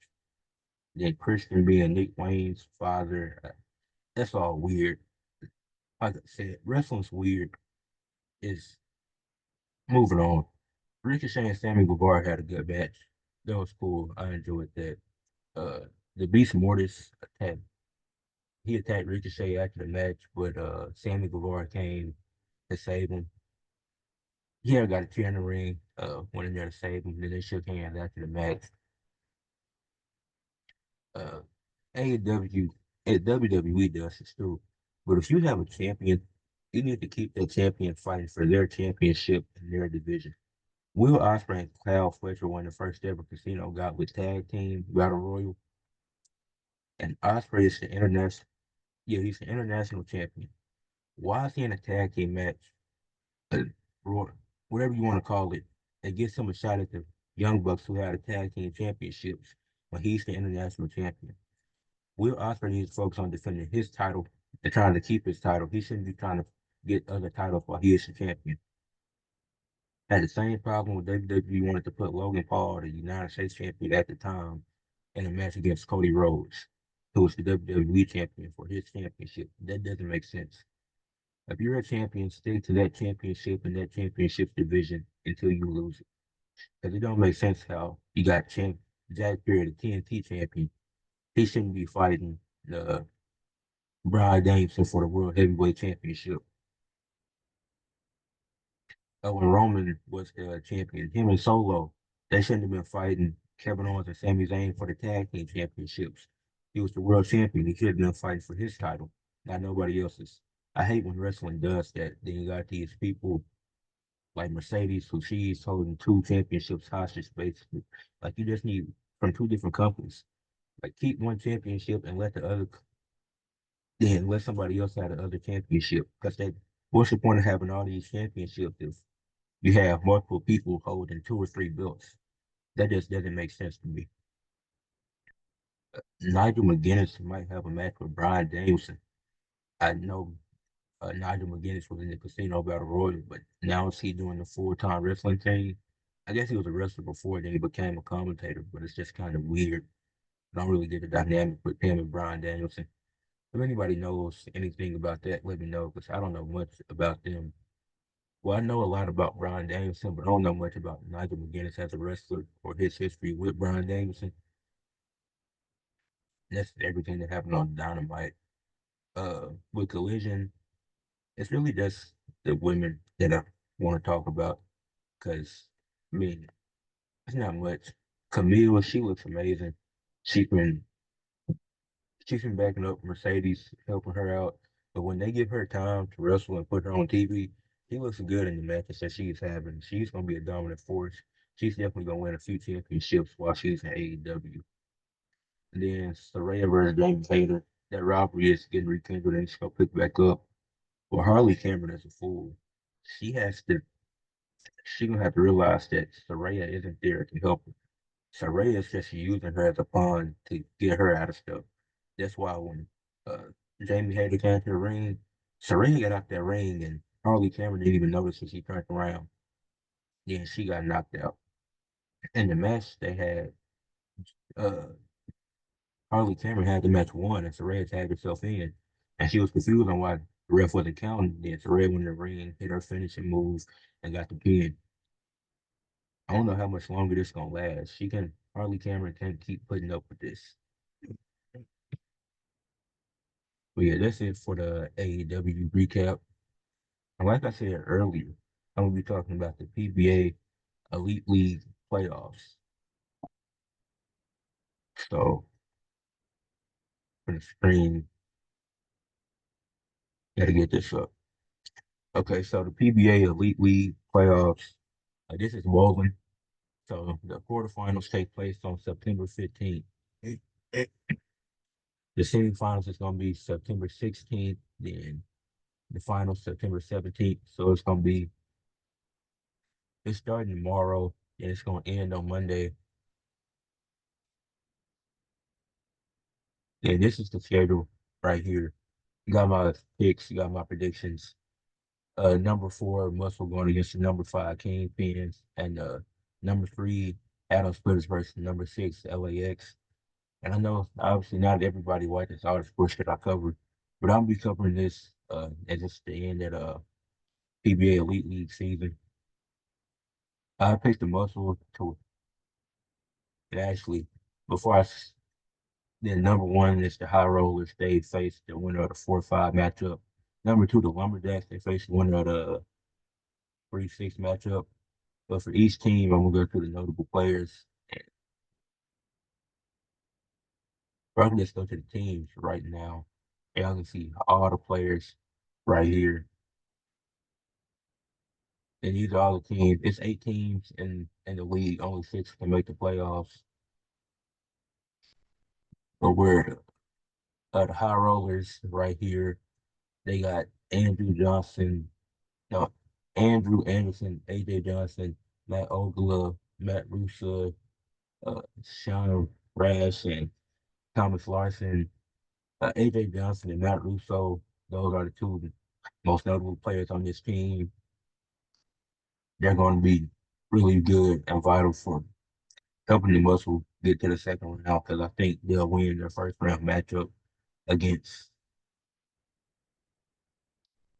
Then Christian being Nick Wayne's father. That's all weird. Like I said, wrestling's weird. Is moving on. Ricochet and Sammy Guevara had a good match. That was cool. I enjoyed that. Uh, the Beast Mortis attacked. He attacked Ricochet after the match, but Sammy Guevara came to save him. He had got a chair in the ring, went in there to save him. Then they shook hands after the match. Uh, AEW and WWE does this too. But if you have a champion, you need to keep that champion fighting for their championship in their division. Will Ospreay and Kyle Fletcher won the first ever Casino Gauntlet Tag Team Battle Royal, and Ospreay is the international. Yeah, he's the international champion. Why is he in a tag team match? Uh, whatever you want to call it, it gives him a shot at the Young Bucks who had a tag team championships when he's the international champion. Will Ospreay needs to focus on defending his title and trying to keep his title. He shouldn't be trying to get other titles while he is the champion. Had the same problem with WWE wanted to put Logan Paul, the United States champion at the time, in a match against Cody Rhodes, who was the WWE champion for his championship. That doesn't make sense. If you're a champion, stick to that championship and that championship division until you lose it. Because it don't make sense how you got Jack Perry, the TNT champion. He shouldn't be fighting the Bryan Danielson for the World Heavyweight Championship. When Roman was the champion, him and Solo, they shouldn't have been fighting Kevin Owens and Sami Zayn for the tag team championships. He was the world champion. He should have been fighting for his title, not nobody else's. I hate when wrestling does that. Then you got these people like Mercedes, who she's holding two championships hostage, basically. Like you just need from two different companies. Like keep one championship and let the other, then let somebody else have the other championship. Because that, what's the point of having all these championships if you have multiple people holding two or three belts? That just doesn't make sense to me. Nigel McGuinness might have a match with Bryan Danielson. I know Nigel McGuinness was in the Casino Battle Royal, but now is he doing the full-time wrestling thing? I guess he was a wrestler before, then he became a commentator, but it's just kind of weird. I don't really get the dynamic with him and Bryan Danielson. If anybody knows anything about that, let me know, because I don't know much about them. Well, I know a lot about Bryan Danielson, but I don't know much about Nigel McGuinness as a wrestler or his history with Bryan Danielson. And that's everything that happened on Dynamite. With Collision, it's really just the women that I want to talk about because, I mean, it's not much. Camille, she looks amazing. She can she's been backing up Mercedes, helping her out. But when they give her time to wrestle and put her on TV, she looks good in the matches that she's having. She's gonna be a dominant force. She's definitely gonna win a few championships while she's in AEW. And then Saraya versus Jamie Hayter. That rivalry is getting rekindled and it's gonna pick back up. Well, Harley Cameron is a fool. She has to she gonna have to realize that Saraya isn't there to help her. Saraya is just using her as a pawn to get her out of stuff. That's why when uh, Jamie Hayter came to the ring, Saraya got out that ring and Harley Cameron didn't even notice when she turned around. Then she got knocked out. In the match they had, uh, Harley Cameron had the match won and Saraya tagged herself in. And she was confused on why the ref wasn't counting. Then Saraya went in the ring, hit her finishing moves, and got the pin. I don't know how much longer this gonna last. Harley Cameron can't keep putting up with this. But yeah, that's it for the AEW recap. And like I said earlier, I'm gonna be talking about the PBA Elite League playoffs. So for the screen, gotta get this up. Okay, so the PBA Elite League playoffs. This is bowling. So the quarterfinals take place on September 15th. The semifinals is gonna be September 16th, then the finals September 17th. So it's starting tomorrow and it's gonna end on Monday. And this is the schedule right here. You got my picks, you got my predictions. Number four, Muscle going against the number five Kingpins, and number three, Adam Splitters versus number six, LAX. And I know obviously not everybody watches all the sports that I cover, but I'll be covering this as it's the end of the PBA Elite League season. I picked the Muscle to actually before then number one is the High Rollers. They face the winner of the 4-5 matchup. Number two, the Lumberjacks. They face the winner of the 3-6 matchup. But for each team, I'm gonna go through the notable players. But I can just go to the teams right now, and I can see all the players right here. And these are all the teams. It's 8 teams in the league. Only 6 can make the playoffs. But we're the high rollers right here. They got Andrew Johnson, no, Andrew Anderson, AJ Johnson, Matt Ogula, Matt Russa, Sean Rash, and Thomas Larson. AJ Johnson and Matt Russo, those are the two most notable players on this team. They're going to be really good and vital for helping the Muscle get to the second round because I think they'll win their first round matchup against.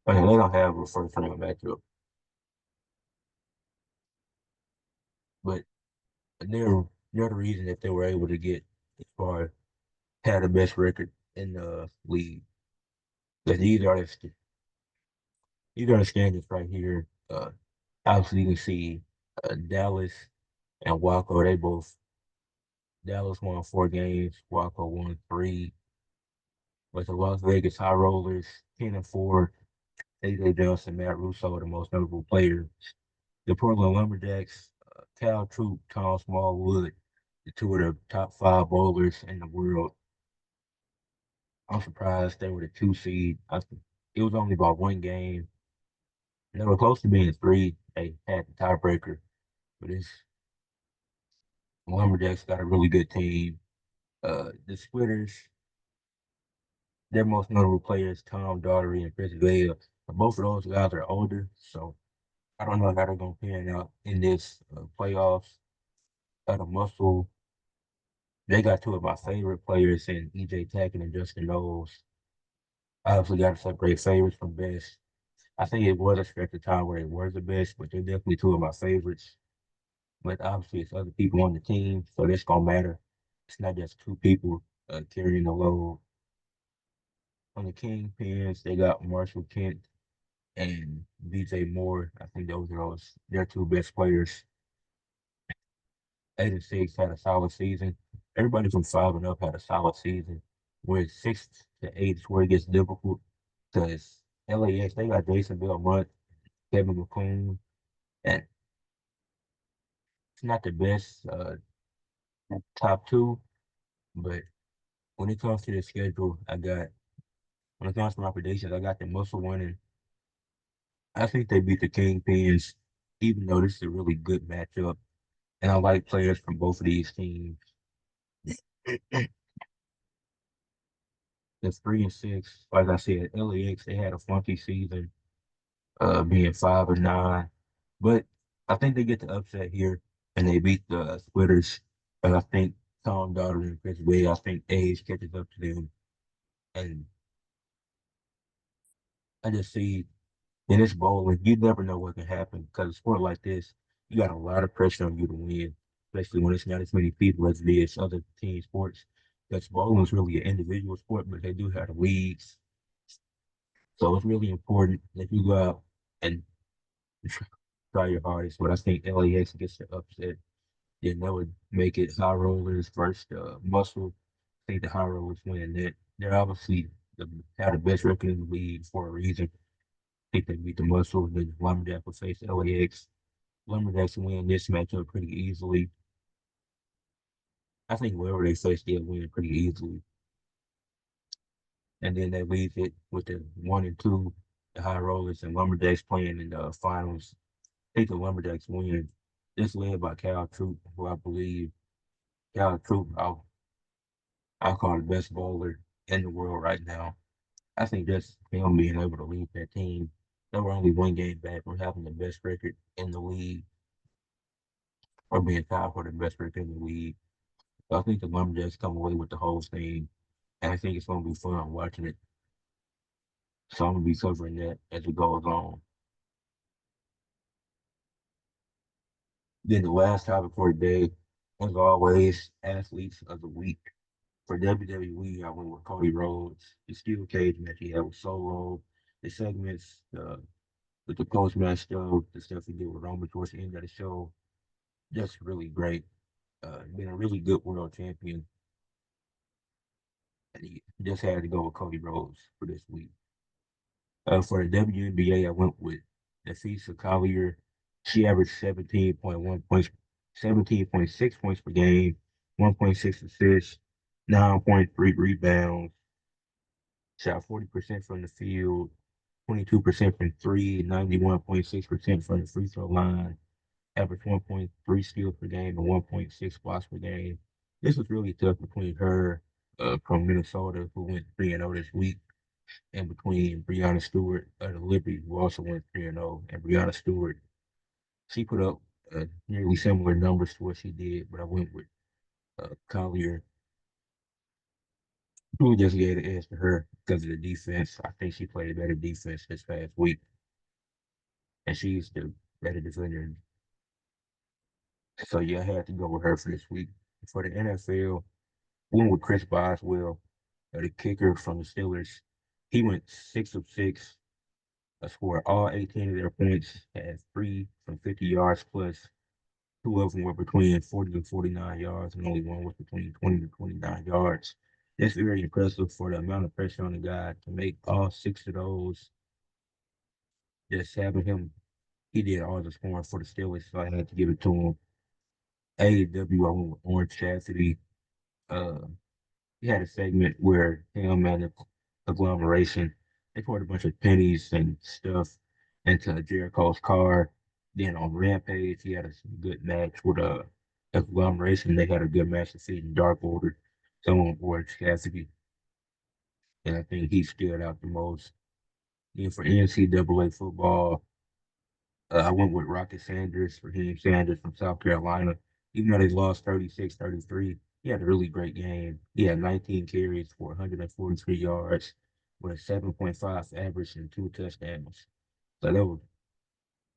I mean, they don't have a first round matchup, but they're the reason that they were able to get as far had the best record in the league. But these are the standings right here. Obviously, you can see Dallas and Waco. Dallas won 4 games. Waco won 3. But the Las Vegas High Rollers 10-4. AJ Johnson, Matt Russo are the most notable players. The Portland Lumberjacks, Cal Troop, Tom Smallwood, the two of the top 5 bowlers in the world. I'm surprised they were the 2 seed. It was only about 1 game. They were close to being 3. They had the tiebreaker, but it's Lumberjacks got a really good team. The Splitters, their most notable players, Tom Daugherty and Chris Vale. Both of those guys are older, so I don't know how they're going to pan out in this playoffs. At a Muscle, they got 2 of my favorite players in EJ Tackett and Justin Knowles. I obviously got to separate favorites from best. I think it was a stretch of time where it was the best, but they're definitely 2 of my favorites. But obviously, it's other people on the team, so that's gonna matter. It's not just 2 people carrying the load. On the Kingpins, they got Marshall Kent and BJ Moore. I think those are their 2 best players. 8 and 6 had a solid season. Everybody from 5 and up had a solid season. Where 6 to 8 is where it gets difficult because LAX they got Jason Belmont, Kevin McCoon, and it's not the best top 2, but when it comes to the schedule, when it comes to my predictions, I got the Muscle winning. I think they beat the Kingpins, even though this is a really good matchup. And I like players from both of these teams. It's 3 and 6. Like I said, LAX, they had a funky season, being 5 and 9. But I think they get the upset here and they beat the Splitters. And I think Tom Daughter and Chris Way, I think age catches up to them. And I just see in this bowling, you never know what can happen because a sport like this, you got a lot of pressure on you to win, especially when it's not as many people as it is other team sports. Because bowling is really an individual sport, but they do have the leagues. So it's really important that you go out and try your hardest. But I think LAX gets the upset. Then that would make it high rollers versus muscle. I think the high rollers win that. They're obviously have the best record in the league for a reason. I think they beat the muscle. Then Lumberjack will face LAX. Lumberjacks win this matchup pretty easily. I think whoever they face, they'll win pretty easily. And then they leave it with the 1 and 2, the High Rollers and Lumberjacks playing in the finals. I think the Lumberjacks win. This led by Cal Troop, who I believe Cal Troop, I'll call the best bowler in the world right now. I think that's him being able to lead that team. They were only 1 game back from having the best record in the league or being tied for the best record in the league. So I think the Lumberjacks come away with the whole thing, and I think it's going to be fun watching it. So I'm going to be covering that as it goes on. Then the last topic for today, as always, athletes of the week. For WWE, I went with Cody Rhodes. The steel cage match he had with Solo, the segments, with the post-match stuff, the stuff he did with Roman towards the end of the show, just really great. Been a really good world champion. And he just had to go with Cody Rhodes for this week. For the WNBA, I went with Nafisa Collier. She averaged 17.1 points, 17.6 points per game, 1.6 assists, 9.3 rebounds, shot 40% from the field, 22% from three, 91.6% from the free throw line, averaged 1.3 steals per game and 1.6 blocks per game. This was really tough between her from Minnesota, who went 3-0 this week, and between Brianna Stewart of the Liberty, who also went 3-0, and Brianna Stewart. She put up nearly similar numbers to what she did, but I went with Collier, who just gave the edge to her because of the defense. I think she played better defense this past week, and she's the better defender. So yeah, I had to go with her for this week. For the NFL, went with Chris Boswell, the kicker from the Steelers. He went 6 of 6, scored all 18 of their points, had three from 50 yards plus. Two of them were between 40 and 49 yards, and only one was between 20 to 29 yards. That's very impressive for the amount of pressure on the guy to make all six of those. Just having him, he did all the scoring for the Steelers, so I had to give it to him. AEW, I went with Orange Cassidy. Uh, he had a segment where him and the agglomeration, they poured a bunch of pennies and stuff into Jericho's car. Then on Rampage, he had a good match with agglomeration. They had a good match defeating Dark Order, someone Orange Cassidy, and I think he stood out the most. Then for NCAA football, I went with Rocket Sanders, Raheem Sanders from South Carolina. Even though they lost 36-33, he had a really great game. He had 19 carries for 143 yards with a 7.5 average and two touchdowns. So that was a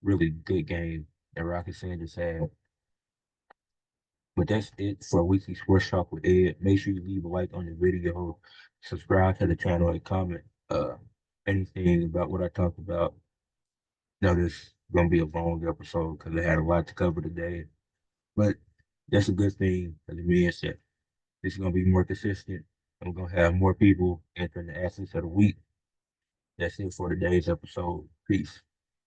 really good game that Rocket Sanders had. But that's it for Weekly Sports Talk with Ed. Make sure you leave a like on the video, subscribe to the channel, and comment anything about what I talked about. Now this is gonna be a long episode because I had a lot to cover today. But that's a good thing because it means that this is going to be more consistent. And we're going to have more people entering the Athletes of the Week. That's it for today's episode. Peace.